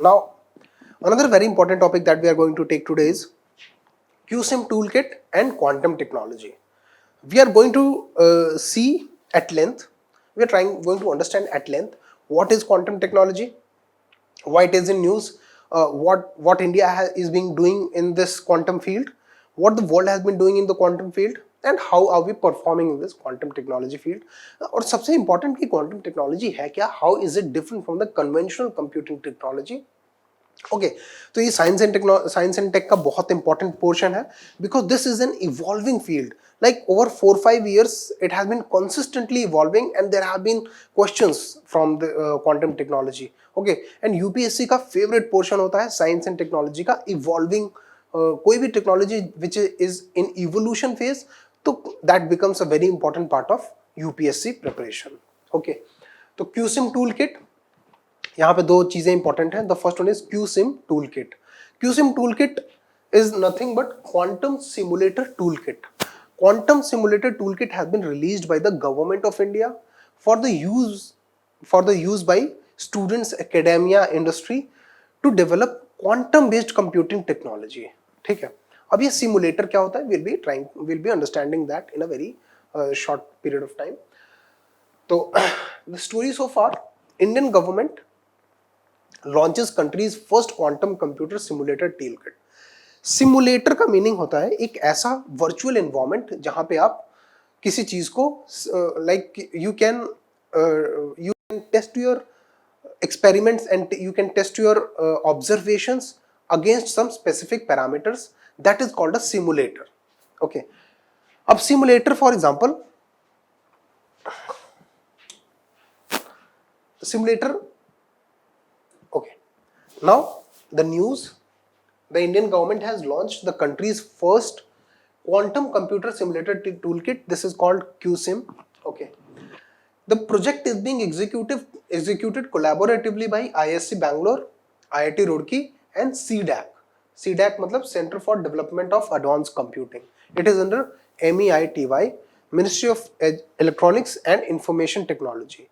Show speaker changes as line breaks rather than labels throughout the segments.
Now, another very important topic that we are going to take today is QSIM toolkit and quantum technology. We are going to see at length, we are going to understand at length what is quantum technology, why it is in news, what India is being doing in this quantum field, what the world has been doing in the quantum field, and how are we performing in this quantum technology field. और सबसे important कि quantum technology है क्या, how is it different from the conventional computing technology. Okay तो ये science and take का बहुत important portion है because this is an evolving field like over 4-5 years it has been consistently evolving and there have been questions from the quantum technology. Okay, and UPSC का favorite portion होता है science and technology का evolving कोई भी technology which is in evolution phase तो that becomes a very important part of UPSC preparation. Okay, तो QSIM toolkit, यहाँ पे दो चीजें इंपॉर्टेंट हैं. The first one is QSIM toolkit. QSIM toolkit is nothing but quantum simulator toolkit. Quantum simulator toolkit has been released by the government of India for the use by students, academia, industry to develop quantum based computing technology. ठीक है, अब ये simulator क्या होता है, we'll be understanding that in a very short period of time. तो the story so far, Indian government launches country's first quantum computer simulator toolkit. Simulator का meaning होता है एक ऐसा वर्चुअल एनवायरनमेंट जहां पे आप किसी चीज को like you can test your experiments and you can test your observations against some specific parameters. That is called a simulator. Okay, अब simulator for example, simulator, okay, now the news, the Indian government has launched the country's first quantum computer simulator toolkit. This is called QSIM. Okay, the project is being executed collaboratively by ISC Bangalore, IIT Roorkee and CDAC. CDAC मतलब Center for Development of Advanced Computing. It is under MEITY, Ministry of Electronics and Information Technology.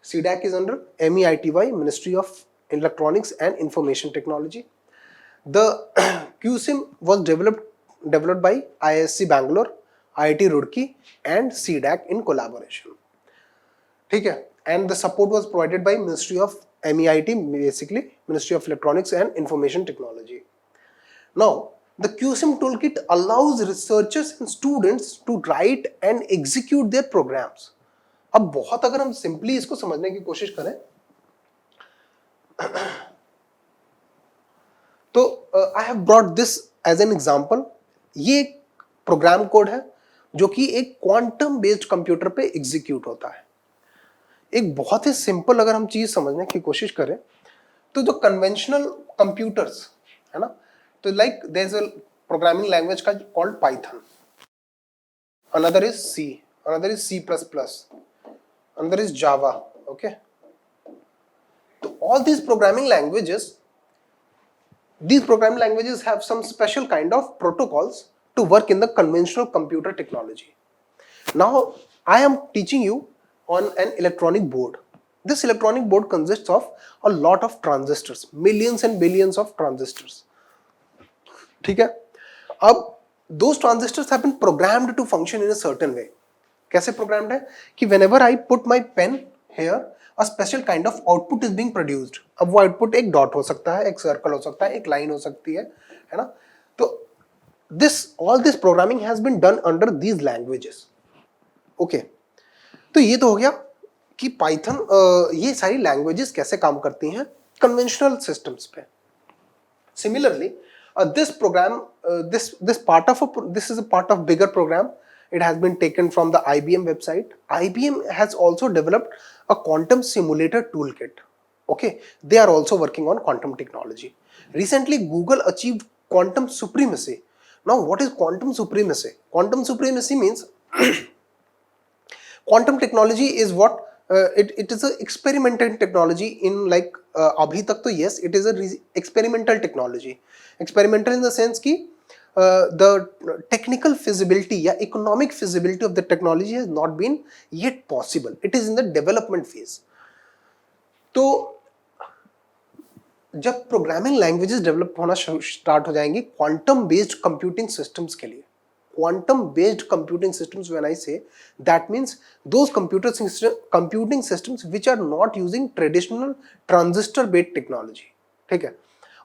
CDAC is under MEITY, Ministry of Electronics and Information Technology. The QSIM was developed by ISC Bangalore, IIT Roorkee and CDAC in collaboration. ठीक है, and the support was provided by Ministry of MEIT, basically Ministry of Electronics and Information Technology. Now the QSIM toolkit allows researchers and students to write and execute their programs. अब बहुत अगर हम simply इसको समझने की कोशिश करें तो I have brought this as an example. ये एक प्रोग्राम कोड है जो कि एक क्वांटम बेस्ड कंप्यूटर पे एग्जीक्यूट होता है. एक बहुत ही सिंपल अगर हम चीज समझने की कोशिश करें तो जो कन्वेंशनल कंप्यूटर्स है ना, तो like there is a programming language का called Python, another is C, another is C++, another is Java. Okay, तो all these programming languages, these programming languages have some special kind of protocols to work in the conventional computer technology. Now I am teaching you on an electronic board. This electronic board consists of a lot of transistors, millions and billions of transistors. ठीक है, अब those transistors have been programmed to function in a certain way. कैसे programmed है कि whenever I put my pen here, a special kind of output is being produced. अब वो output एक dot हो सकता है, एक circle हो सकता है, एक line हो सकती है ना. तो all this programming has been done under these languages. Okay, तो ये तो हो गया कि पाइथन, ये सारी लैंग्वेजेस कैसे काम करती हैं कन्वेंशनल सिस्टम्स पे. Similarly this program, this is a part of bigger program. It has been taken from the IBM website. IBM has also developed a quantum simulator toolkit. Okay, they are also working on quantum technology. Recently Google achieved quantum supremacy. Now what is quantum supremacy? Quantum supremacy means quantum technology is what it is a experimental technology in like अभी तक तो yes, it is a experimental technology. Experimental in the sense कि the technical feasibility या economic feasibility of the technology has not been yet possible. It is in the development phase. तो जब programming languages develop होना start हो जाएंगी quantum based computing systems के लिए, quantum based computing systems, when I say, that means those computing systems which are not using traditional transistor based technology. ठीक है,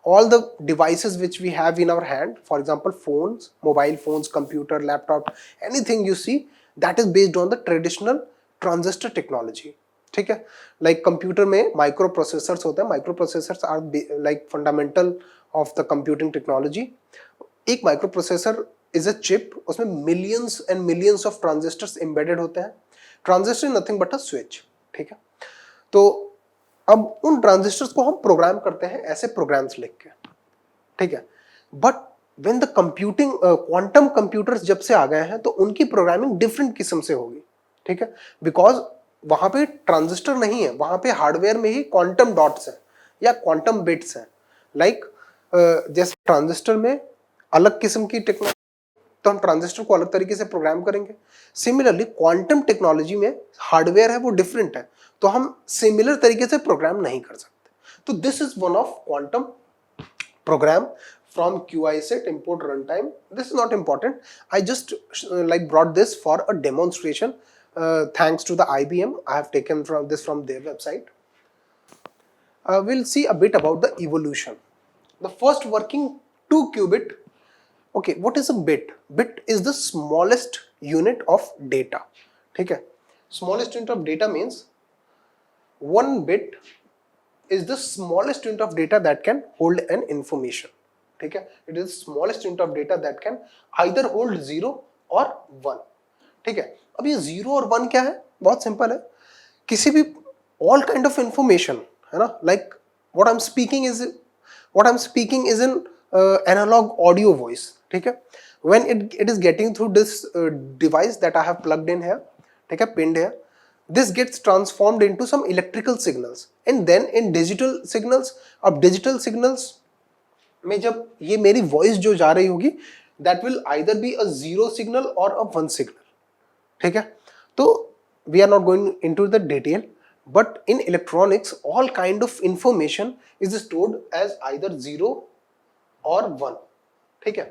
all the devices which we have in our hand, for example phones, mobile phones, computer, laptop, anything you see, that is based on the traditional transistor technology. ठीक है, like computer में microprocessors होते हैं, microprocessors are like fundamental of the computing technology. एक microprocessor is a chip, उसमें millions and millions of transistors embedded होते हैं. Transistor nothing but a switch. ठीक है, तो अब उन ट्रांजिस्टर्स को हम प्रोग्राम करते हैं ऐसे प्रोग्राम्स लिख के. ठीक है, but when the computing quantum computers जब से आ गए हैं तो उनकी प्रोग्रामिंग डिफरेंट किस्म से होगी. ठीक है, बिकॉज वहां पे ट्रांजिस्टर नहीं है, वहां पे हार्डवेयर में ही क्वांटम डॉट्स हैं या क्वांटम बिट्स हैं. लाइक जैसे ट्रांजिस्टर में अलग किस्म की टेक्नोलॉजी, तो हम ट्रांजिस्टर को अलग तरीके से प्रोग्राम करेंगे. सिमिलरली क्वांटम टेक्नोलॉजी में हार्डवेयर है वो डिफरेंट है, तो हम सिमिलर तरीके से प्रोग्राम नहीं कर सकते. तो this is one of quantum program from QISet import runtime. This is not important. I just like brought this for a demonstration. Thanks to the IBM, I have taken from their website. We'll see a bit about the evolution. The first working 2 qubit. Okay, what is a bit? Bit is the smallest unit of data. ठीक है, smallest unit of data means 1 bit is the smallest unit of data that can hold an information. ठीक है, it is smallest unit of data that can either hold 0 or 1. ठीक है, अब ये 0 और 1 क्या है? बहुत सिंपल है. किसी भी all kind of information है ना, like what I'm speaking is in analog audio voice. ठीक है, when it is getting through this device that I have plugged in here, ठीक है, pinned here, this gets transformed into some electrical signals and then in digital signals. अब digital signals में जब ये मेरी voice जो जा रही होगी, that will either be a 0 signal or a 1 signal. ठीक है, तो we are not going into the detail, but in electronics all kind of information is stored as either 0 or 1. ठीक है,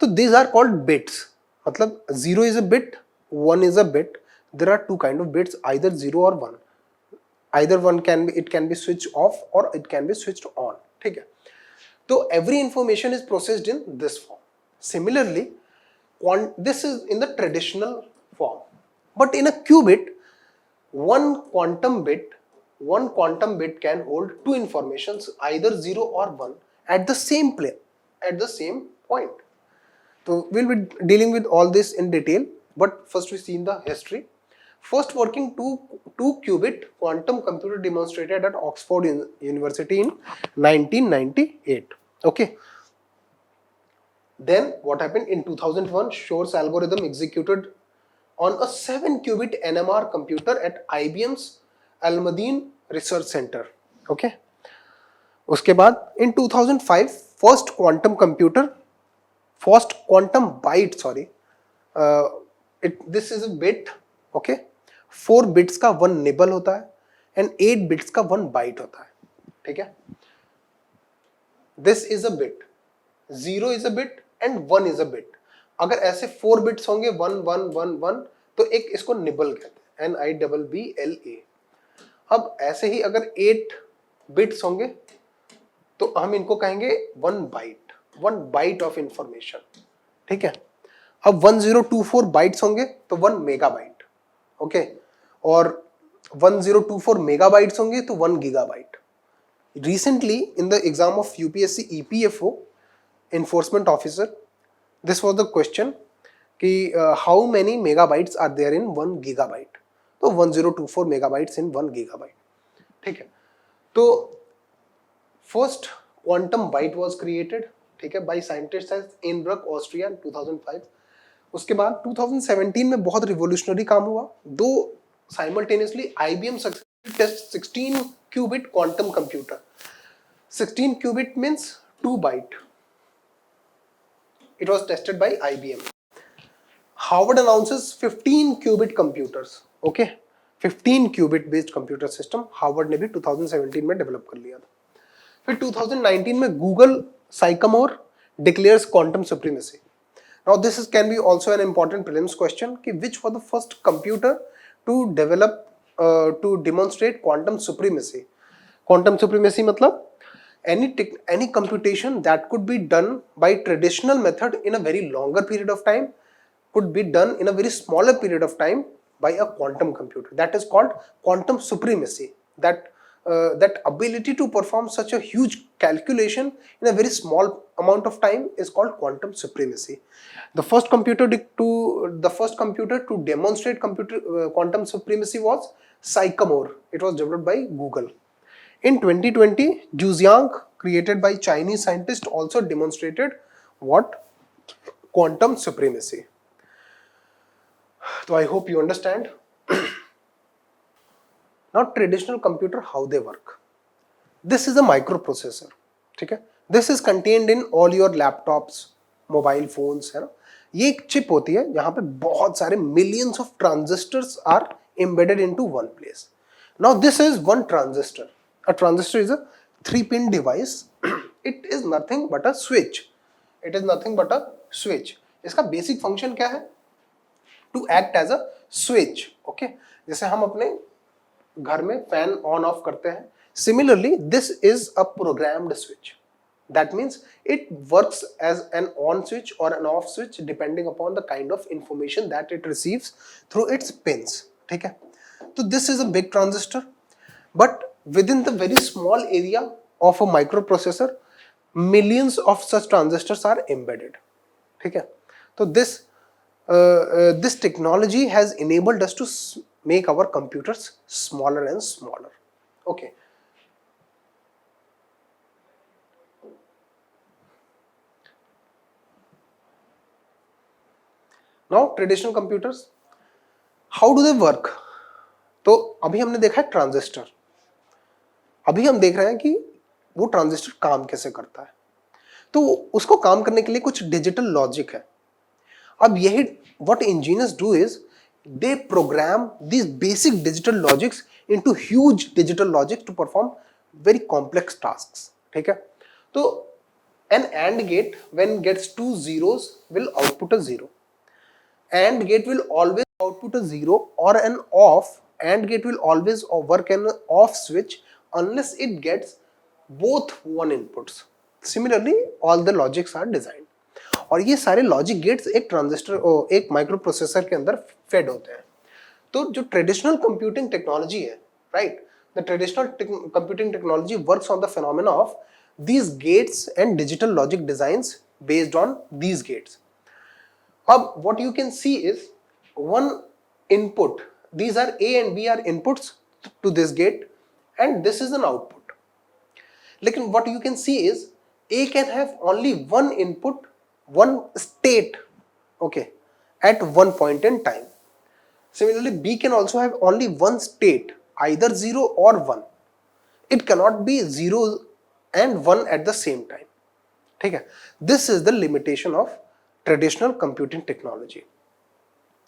तो these are called bits. मतलब 0 is a bit, 1 is a bit. There are 2 kind of bits, either 0 or 1. Either one can be switched off or it can be switched on. ठीक है, so every information is processed in this form. Similarly, this is in the traditional form, but in a qubit, one quantum bit can hold 2 informations, either 0 or 1, at the same point. So we'll be dealing with all this in detail, but first we see in the history. First working 2 qubit quantum computer demonstrated at Oxford University in 1998. Okay, then what happened in 2001, Shor's algorithm executed on a 7 qubit NMR computer at IBM's Almadine Research Center. Okay, उसके बाद in 2005 first quantum byte, this is a bit. Okay, 4 bits का 1 nibble होता है and 8 bits का 1 byte होता है. ठीक है, this is a bit, 0 is a bit and 1 is a bit. अगर ऐसे 4 bits होंगे 1 1 1 1, तो एक इसको निबल कहते हैं, NIBBLE. अब ऐसे ही अगर 8 bits होंगे तो हम इनको कहेंगे 1 byte ऑफ इंफॉर्मेशन. ठीक है, अब 1024 बाइट्स होंगे तो 1 मेगाबाइट. ओके, और 1024 मेगाबाइट्स होंगे तो 1 gigabyte. Recently, in the exam of UPSC EPFO enforcement officer, this was the question कि how many megabytes are there in 1 gigabyte. तो 1024 megabytes in 1 gigabyte. ठीक है, तो first quantum byte was created, ठीक है, by scientists at Innsbruck, Austria in 2005. उसके बाद 2017 में बहुत रिवोल्यूशनरी काम हुआ. दो simultaneously IBM successfully test 16 qubit quantum computer. 16 qubit means 2 byte. It was tested by IBM. Harvard announces 15 qubit computers. Okay, 15 qubit based computer system Harvard ने भी 2017 में डेवलप कर लिया था. फिर 2019 में Google Sycamore declares quantum supremacy. Now this can be also an important prelims question कि which was the first computer to develop to demonstrate quantum supremacy. Quantum supremacy मतलब any computation that could be done by traditional method in a very longer period of time could be done in a very smaller period of time by a quantum computer. That is called quantum supremacy. That ability to perform such a huge calculation in a very small amount of time is called quantum supremacy. The first computer to demonstrate quantum supremacy was Sycamore. It was developed by Google. In 2020, Zhujiang, created by Chinese scientists, also demonstrated what? Quantum supremacy. So I hope you understand. Now traditional computer, how they work. This is a microprocessor. ठीक है? This is contained in all your laptops, mobile phones, है ना? ये एक chip होती है जहां पे बहुत सारे millions of transistors are embedded into one place. Now this is one transistor. A transistor is a 3-pin device. It is nothing but a switch. It is nothing but a switch. इसका basic function क्या है? To act as a switch. Okay? जैसे हम अपने घर में fan on off करते हैं. Similarly, this is a programmed switch. That means it works as an on switch or an off switch depending upon the kind of information that it receives through its pins. ठीक है? So this is a big transistor, but within the very small area of a microprocessor, millions of such transistors are embedded. ठीक है? So this technology has enabled us to make our computers smaller and smaller. Okay. Now traditional computers, how do they work? तो अभी हमने देखा है transistor. अभी हम देख रहे हैं कि वो ट्रांजिस्टर काम कैसे करता है. तो उसको काम करने के लिए कुछ डिजिटल लॉजिक है. अब यही what engineers do is they program these basic digital logics into huge digital logic to perform very complex tasks. ठीक है? तो an AND gate when gets two zeros will output a zero. AND gate will always output a zero, or an off AND gate will always work an off switch unless it gets both one inputs. Similarly, all the logics are designed. और ये सारे logic gates एक transistor एक microprocessor के अंदर fade होते हैं. तो जो ट्रेडिशनल कंप्यूटिंग टेक्नोलॉजी है, right, the traditional computing technology works on the phenomena of these gates and digital logic designs based on these gates. अब what you can see is one input. These are A and B are inputs to this gate, and this is an output. लेकिन what you can see is A can have only one input, one state, okay, at one point in time. Similarly, B can also have only one state, either 0 or 1. It cannot be 0 and 1 at the same time. ठीक है? This is the limitation of traditional computing technology.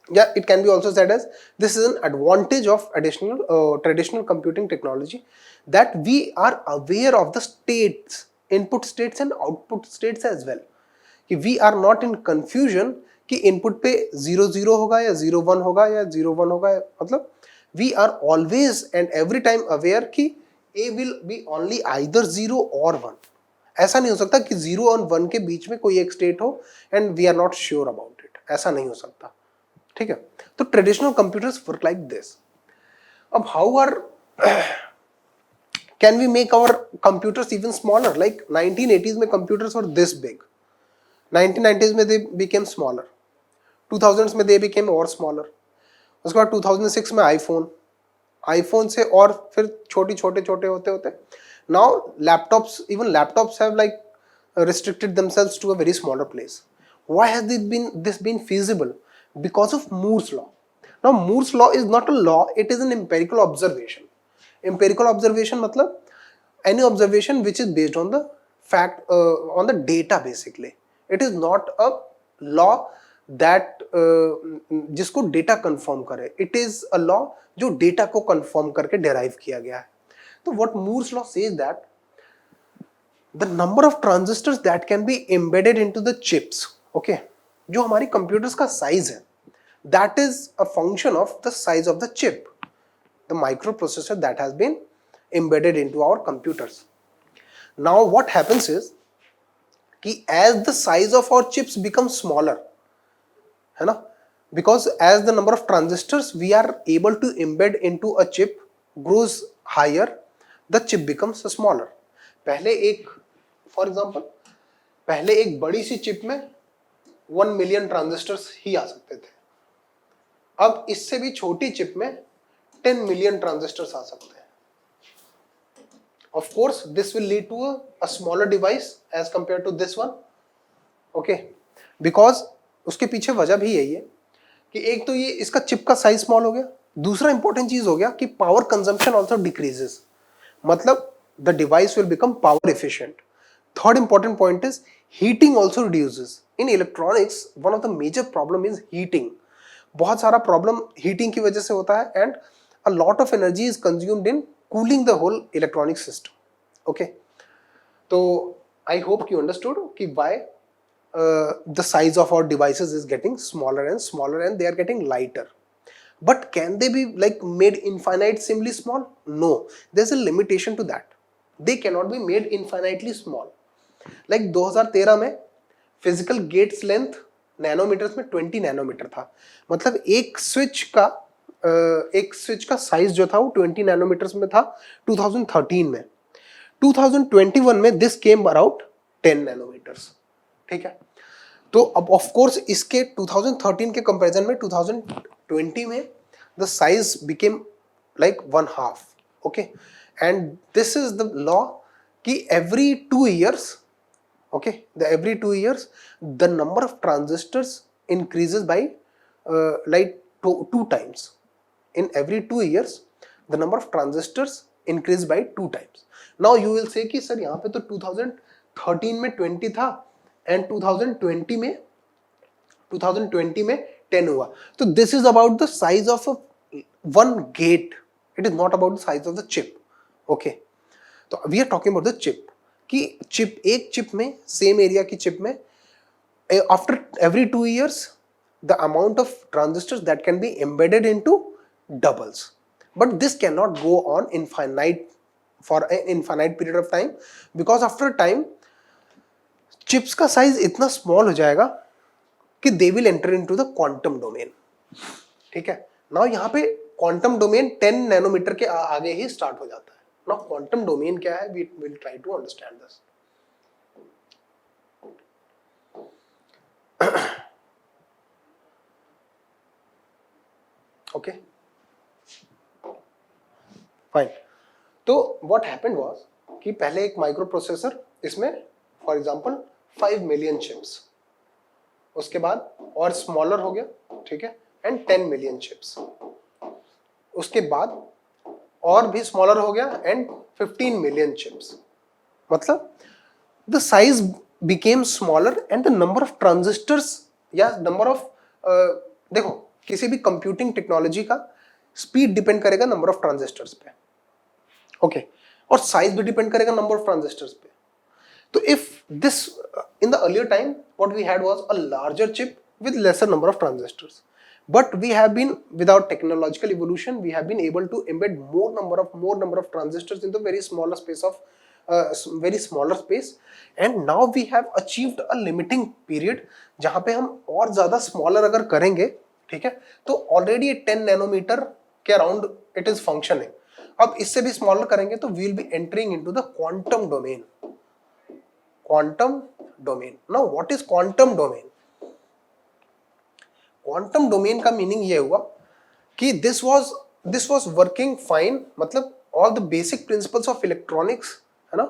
Yeah, it can be also said as this is an advantage of traditional computing technology, that we are aware of the states, input states and output states as well. कि we are not in confusion कि input पे 0 0 होगा या 0 1 होगा या 0 1 होगा. मतलब we are always and every time aware कि A will be only either 0 or 1. ऐसा नहीं हो सकता कि 0 और 1 के बीच में कोई एक स्टेट हो and we are not sure about it. ऐसा नहीं हो सकता. ठीक है? तो traditional computers work like this. अब how are can we make our computers even smaller? Like 1980s में computers were this big, 1990s में दे बिकेम स्मॉलर, 2000s में दे बिकेम और स्मॉलर. उसके बाद 2006 में आईफोन से और फिर छोटे होते होते now laptops, even laptops have like restricted themselves to a very smaller place. Why has this been feasible? Because of Moore's law. Now Moore's law is not a law, it is an empirical observation. Empirical observation मतलब any observation which is based on the fact, on the data basically. It is not a law that जिसको data confirm करे. It is a law जो data को confirm करके derive किया गया है. तो what Moore's law says that the number of transistors that can be embedded into the chips. Okay, जो हमारी कंप्यूटर्स का साइज है, that is a function of the size of the chip, the micro processor that has been embedded into our computers. Now what happens is कि as the size of our chips becomes smaller, है ना, because as the number of transistors we are able to embed into a chip grows higher, the chip becomes smaller. पहले एक, for example, पहले एक बड़ी सी chip में 1 million transistors ही आ सकते थे. अब इससे भी छोटी चिप में 10 मिलियन ट्रांजिस्टर्स आ सकते हैं. Of course, this will lead to a smaller device as compared to this one. Okay, because उसके पीछे वजह भी यही है कि एक तो ये इसका चिप का साइज स्मॉल हो गया, दूसरा इंपॉर्टेंट चीज हो गया कि पावर कंजम्पशन ऑल्सो डिक्रीजेस, मतलब the device will become power efficient. Third important point is heating also reduces. In electronics one of the major problem is heating. बहुत सारा प्रॉब्लम हीटिंग की वजह से होता है and a lot of energy is consumed in cooling the whole electronic system. Okay, so I hope you understood कि why the size of our devices is getting smaller and smaller and they are getting lighter. But can they be like made infinitesimally small? No, there's a limitation to that. They cannot be made infinitely small. Like 2013 में physical gates length nanometres में 20 nanometre था. मतलब एक switch का size जो था वो 20 nanometres में था 2013 में. 2021 में दिस केम अराउंड 10 नैनोमीटर्स. ठीक है, तो अब ऑफ कोर्स इसके 2013 के कंपैरिजन में 2020 में the size became like 1/2. Okay, and this is the law कि every 2 years, okay, every 2 years the number of transistors increases by like two times. In every 2 years the number of transistors increase by 2 times. Now you will say कि sir यहाँ पे तो 2013 में 20 था and 2020 में 10 हुआ. तो this is about the size of one gate. It is not about the size of the chip. Okay, तो we are talking about the chip कि एक चिप में, सेम एरिया की चिप में, after every 2 years the amount of transistors that can be embedded into doubles. But this cannot go on for an infinite period of time, because after a time chips का size इतना small हो जाएगा कि they will enter into the quantum domain. ठीक है, now यहाँ पे quantum domain 10 nanometre के आगे ही start हो जाता है. Now quantum domain क्या है, we will try to understand this. Okay, fine. तो व्हाट हैपेंड वाज कि पहले एक माइक्रो प्रोसेसर, इसमें फॉर एग्जांपल 5 मिलियन चिप्स, उसके बाद और स्मॉलर हो गया, ठीक है, एंड 10 मिलियन चिप्स, उसके बाद और भी स्मॉलर हो गया एंड 15 मिलियन चिप्स. मतलब the size became smaller and the number of transistors या नंबर ऑफ, देखो किसी भी कंप्यूटिंग टेक्नोलॉजी का स्पीड डिपेंड करेगा नंबर ऑफ ट्रांजिस्टर्स पे. ओके, और साइज भी डिपेंड करेगा नंबर ऑफ ट्रांजिस्टर्स पे. तो if this in the earlier time what we had was a larger chip with lesser number of transistors, but we have been, without technological evolution, we have been able to embed more number of transistors in the very smaller space of very smaller space, and now we have achieved a limiting period जहाँ पे हम और ज़्यादा smaller अगर करेंगे, ठीक है, तो already 10 नैनोमीटर के अराउंड it is functioning. अब इससे भी smaller करेंगे तो we will be entering into the quantum domain. Quantum domain. Now what is quantum domain? Quantum domain का मीनिंग ये हुआ कि दिस वाज वर्किंग फाइन, मतलब all the basic principles of electronics, है ना,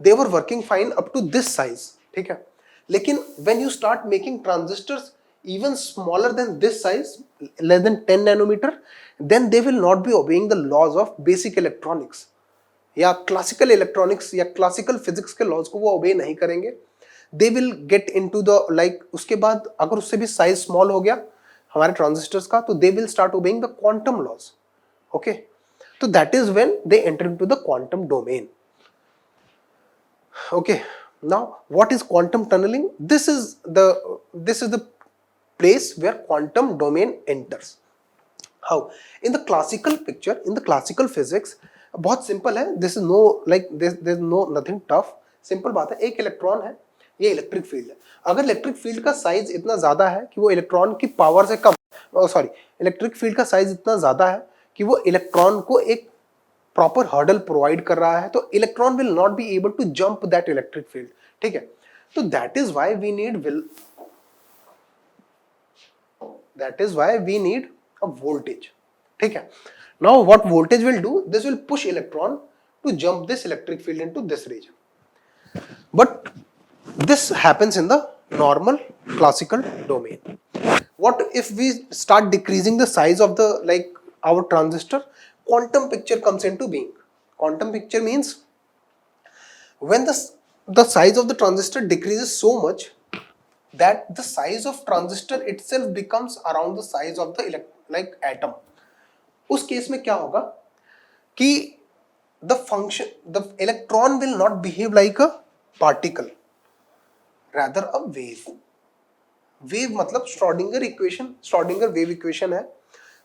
they were working fine up to this size, ठीक है, लेकिन when you start making transistors even smaller than this size, less than 10 nanometre, then they will not be obeying the laws of basic electronics या classical electronics या classical physics के laws को वो ओबे नहीं करेंगे. They will get into the like, उसके बाद अगर उससे भी साइज स्मॉल हो गया हमारे ट्रांजिस्टर्स का, तो they will start obeying the quantum laws. Okay, तो that is when they enter into the quantum domain. Okay, now what is quantum tunneling? This is the place where quantum domain enters. How? In the classical picture, in the classical physics, बहुत simple है. This is no like there's no nothing tough. Simple बात है, एक electron है, ये electric field है. अगर electric field का साइज इतना ज्यादा है कि वो इलेक्ट्रॉन की पावर से कम, सॉरी, इलेक्ट्रिक फील्ड का साइज इतना ज्यादा है कि वो इलेक्ट्रॉन को एक प्रॉपर हर्डल प्रोवाइड कर रहा है, तो electron will not be able to jump that electric field. ठीक है, तो that is why we need a voltage. ठीक है, now what voltage will do, this will push electron to jump this electric field into this region, but this happens in the normal classical domain. What if we start decreasing the size of the like our transistor? Quantum picture comes into being. Quantum picture means when the size of the transistor decreases so much that the size of transistor itself becomes around the size of the like atom. उस case में क्या होगा कि the electron will not behave like a particle, rather a wave. Wave मतलब Schrodinger wave equation है.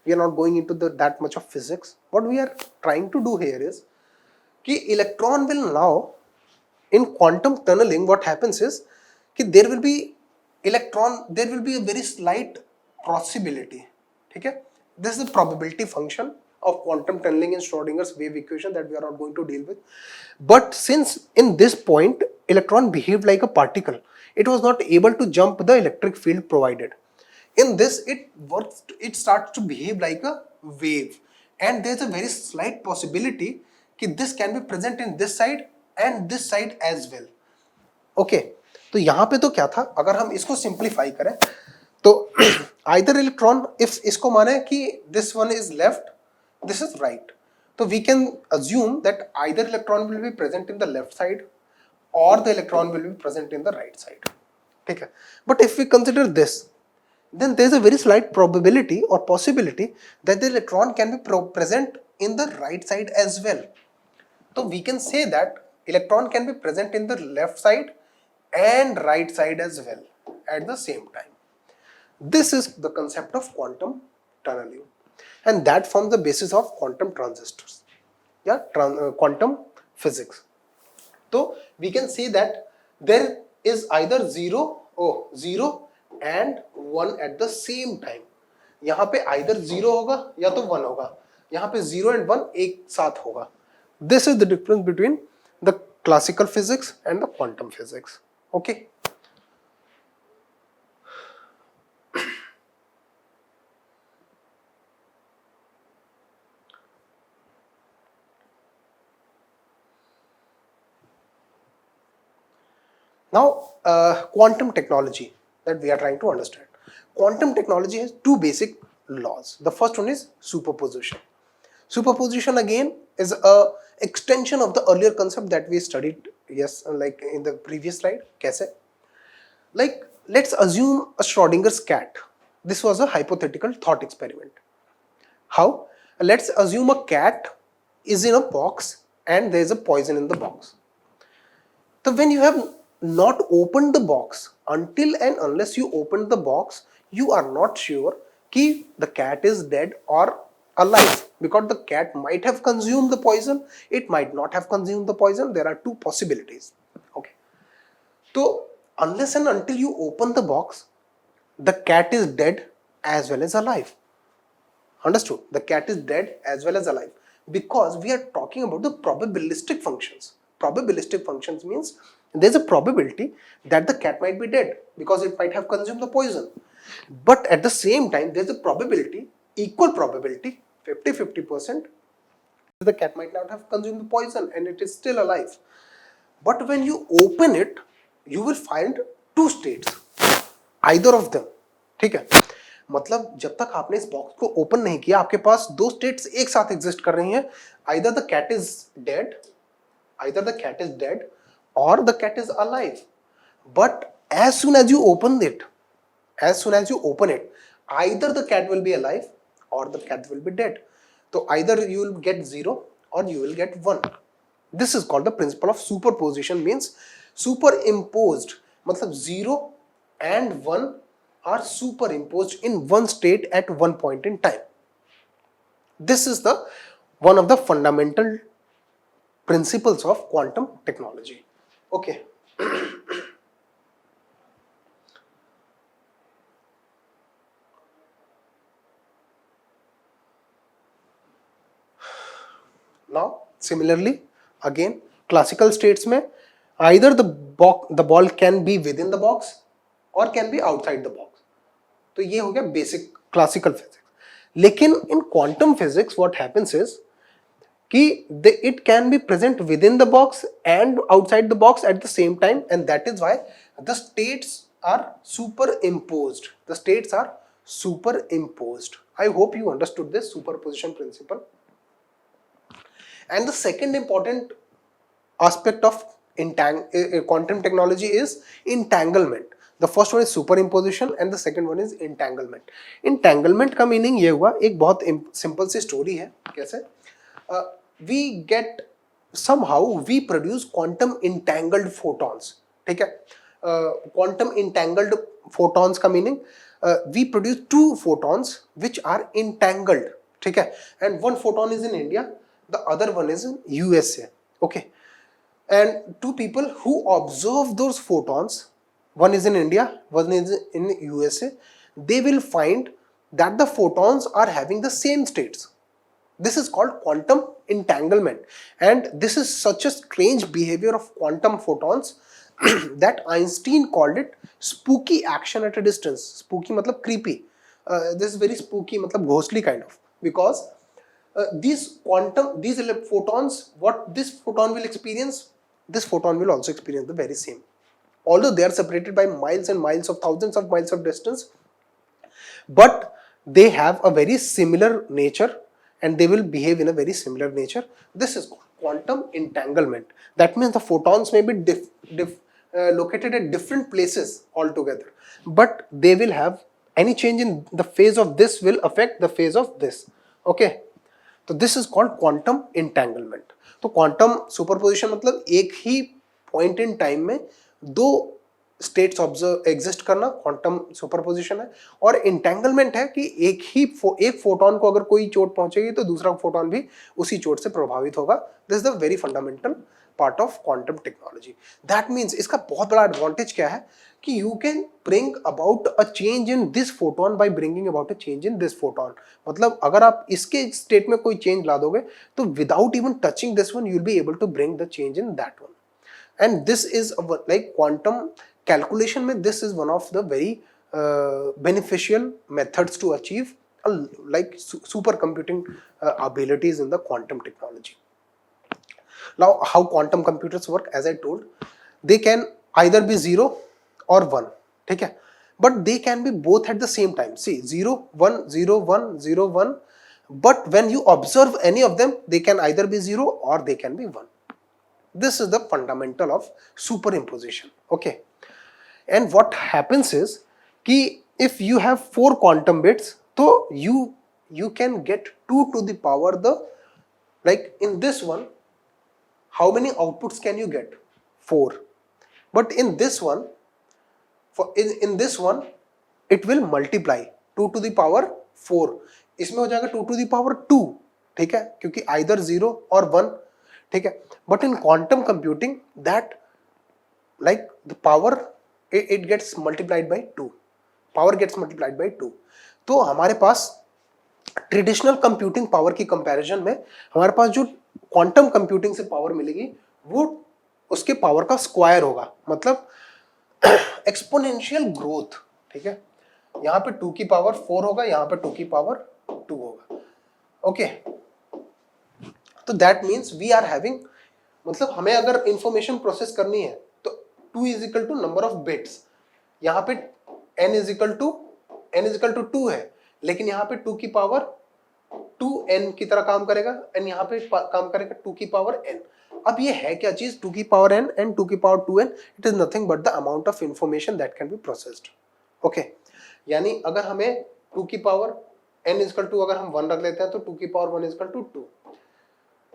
We are not going into that much of physics. What we are trying to do here is कि electron will now, in quantum tunneling, what happens is कि there will be a very slight possibility. ठीक है, this is the probability function of quantum tunneling in Schrodinger's wave equation that we are not going to deal with. But since in this point electron behaved like a particle, it was not able to jump the electric field provided. In this it starts to behave like a wave, and there is a very slight possibility that this can be present in this side and this side as well. Okay, तो यहाँ पे तो क्या था, अगर हम इसको simplify करें तो either electron, if इसको माने कि this one is left, this is right, तो we can assume that either electron will be present in the left side or the electron will be present in the right side. ठीक है, but if we consider this, then there is a very slight probability or possibility that the electron can be present in the right side as well. So we can say that electron can be present in the left side and right side as well at the same time. This is the concept of quantum tunneling, and that forms the basis of quantum transistors. Yeah, quantum physics. So we can say that there is either 0 and 1 at the same time. यहाँ पे either 0 होगा या तो 1 होगा. यहाँ पे 0 and 1 एक साथ होगा. This is the difference between the classical physics and the quantum physics. Okay. Now, quantum technology that we are trying to understand. Quantum technology has two basic laws. The first one is superposition. Superposition again is a extension of the earlier concept that we studied, yes, like in the previous slide. कैसे? Like, let's assume a Schrodinger's cat. This was a hypothetical thought experiment. How? Let's assume a cat is in a box and there is a poison in the box. So when you have not opened the box, until and unless you open the box, you are not sure कि the cat is dead or alive, because the cat might have consumed the poison, it might not have consumed the poison. There are two possibilities. Okay, so unless and until you open the box, the cat is dead as well as alive. Understood? The cat is dead as well as alive, because we are talking about the probabilistic functions. Probabilistic functions means there's a probability that the cat might be dead because it might have consumed the poison, but at the same time there's a probability, equal probability, 50-50%, the cat might not have consumed the poison and it is still alive. But when you open it, you will find two states, either of them. ठीक है, मतलब जब तक आपने इस box को open नहीं किया, आपके पास दो स्टेट्स एक साथ एग्जिस्ट कर रही हैं. either the cat is dead or the cat is alive. But as soon as you open it, either the cat will be alive or the cat will be dead. So either you will get 0 or you will get 1. This is called the principle of superposition. Means superimposed मतलब 0 and 1 are superimposed in one state at one point in time. This is the one of the fundamental principles of quantum technology. Okay. Now similarly again classical states में either the ball can be within the box or can be outside the box. तो ये हो गया basic classical physics. लेकिन in quantum physics what happens is कि it can be present within the box and outside the box at the same time, and that is why the states are superimposed. The states are superimposed. I hope you understood this superposition principle. And the second important aspect of quantum technology is entanglement. The first one is superimposition and the second one is entanglement. Entanglement का meaning ये हुआ, एक बहुत simple सी story है. कैसे? We get somehow we produce quantum entangled photons. ठीक है? Quantum entangled photons का meaning we produce two photons which are entangled. ठीक है? And one photon is in India, the other one is in USA. Okay. And two people who observe those photons, one is in India, one is in USA, they will find that the photons are having the same states. This is called quantum entanglement, and this is such a strange behavior of quantum photons that Einstein called it spooky action at a distance. Spooky matlab creepy. This is very spooky matlab ghostly kind of, because these photons, what this photon will experience, this photon will also experience the very same. Although they are separated by miles and miles of thousands of miles of distance, but they have a very similar nature and they will behave in a very similar nature. This is quantum entanglement. That means the photons may be located at different places altogether, but they will have any change in the phase of this will affect the phase of this. Okay. तो this is called quantum entanglement. तो quantum superposition मतलब एक ही point in time में दो states observe exist करना, quantum superposition है. और entanglement है कि एक फोटोन को अगर कोई चोट पहुंचेगी तो दूसरा फोटोन भी उसी चोट से प्रभावित होगा. This is the very fundamental part of quantum technology. That means इसका बहुत बड़ा एडवांटेज क्या है कि you can bring about a change in this photon by bringing about a change in this photon. मतलब अगर आप इसके स्टेट में कोई चेंज ला दोगे तो without even touching this one you will be able to bring the change in that one. And this is like quantum calculation में this is one of the very beneficial methods to achieve like supercomputing abilities in the quantum technology. Now how quantum computers work, as I told, they can either be 0 or 1. ठीक है? But they can be both at the same time. See, 0 1 0 1 0 1, but when you observe any of them they can either be 0 or they can be 1. This is the fundamental of superimposition. Okay. And what happens is कि if you have 4 quantum bits, so you can get 2 to the power the, like in this one, how many outputs can you get? 4. But in this one, in this one it will multiply 2 to the power 4. इसमें हो जाएगा 2 to the power 2. ठीक है, क्योंकि either 0 or 1. ठीक है. But in quantum computing that like the power it gets multiplied by 2. Power gets multiplied by 2. तो हमारे पास ट्रेडिशनल कंप्यूटिंग पावर की कंपैरिजन में हमारे पास जो क्वांटम कंप्यूटिंग से पावर मिलेगी वो उसके पावर का स्क्वायर होगा, मतलब एक्सपोनेंशियल ग्रोथ. ठीक है, यहां पे 2 की पावर 4 होगा, यहां पे 2 की पावर 2 होगा. ओके, तो that means we are having, मतलब हमें अगर इंफॉर्मेशन प्रोसेस करनी है तो 2 is equal to number of bits. यहां पे n इज इक्वल टू 2 है, लेकिन यहां पे 2 की पावर 2n की तरह काम करेगा, n यहां पे काम करेगा 2 की पावर n. अब ये है क्या चीज 2 की पावर n एंड 2 की power 2n? It is nothing but the amount of information that can be processed. Okay, यानी अगर हमें 2 की पावर n इक्वल टू अगर हम 1 रख लेते हैं तो 2 की power 1 equal to 2.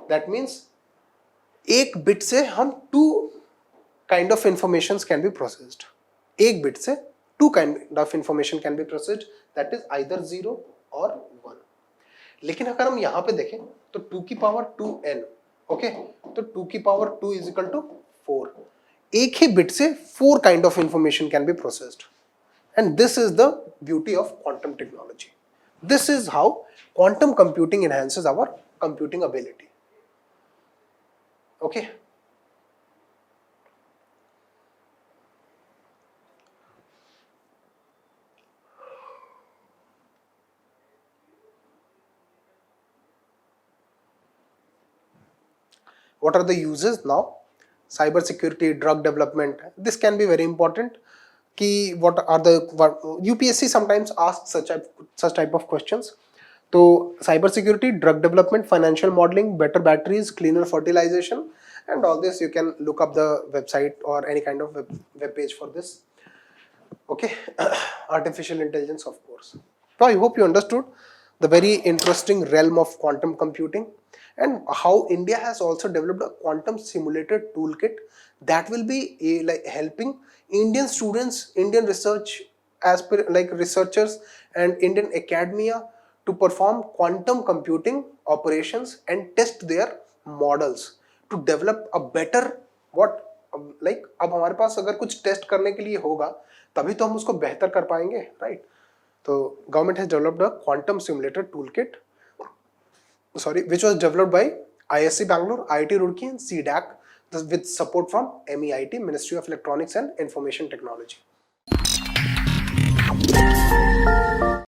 That means एक बिट से हम two kind of information can be processed, एक बिट से two kind of information can be processed, that is either 0 और 1. लेकिन अगर हम यहां पे देखें तो 2 की पावर 2n, ओके, तो 2 की पावर 2 इज इक्वल टू 4. एक ही बिट से 4 kind of information can be processed, and this is the beauty of quantum technology. This is how quantum computing enhances our computing ability. Okay. What are the uses now? Cyber security, drug development. This can be very important. Ki what are the UPSC sometimes asks such type of questions. So cyber security, drug development, financial modeling, better batteries, cleaner fertilization, and all this you can look up the website or any kind of web page for this. Okay. Artificial intelligence, of course. So I hope you understood the very interesting realm of quantum computing and how India has also developed a quantum simulator toolkit that will be like helping Indian students, Indian research researchers and Indian academia to perform quantum computing operations and test their models to develop a better what like अब हमारे पास अगर कुछ test करने के लिए होगा तभी तो हम उसको बेहतर कर पाएंगे, राइट? तो government has developed a quantum simulator toolkit, which was developed by ISC Bangalore, IIT Roorkee and CDAC with support from MEIT, Ministry of Electronics and Information Technology.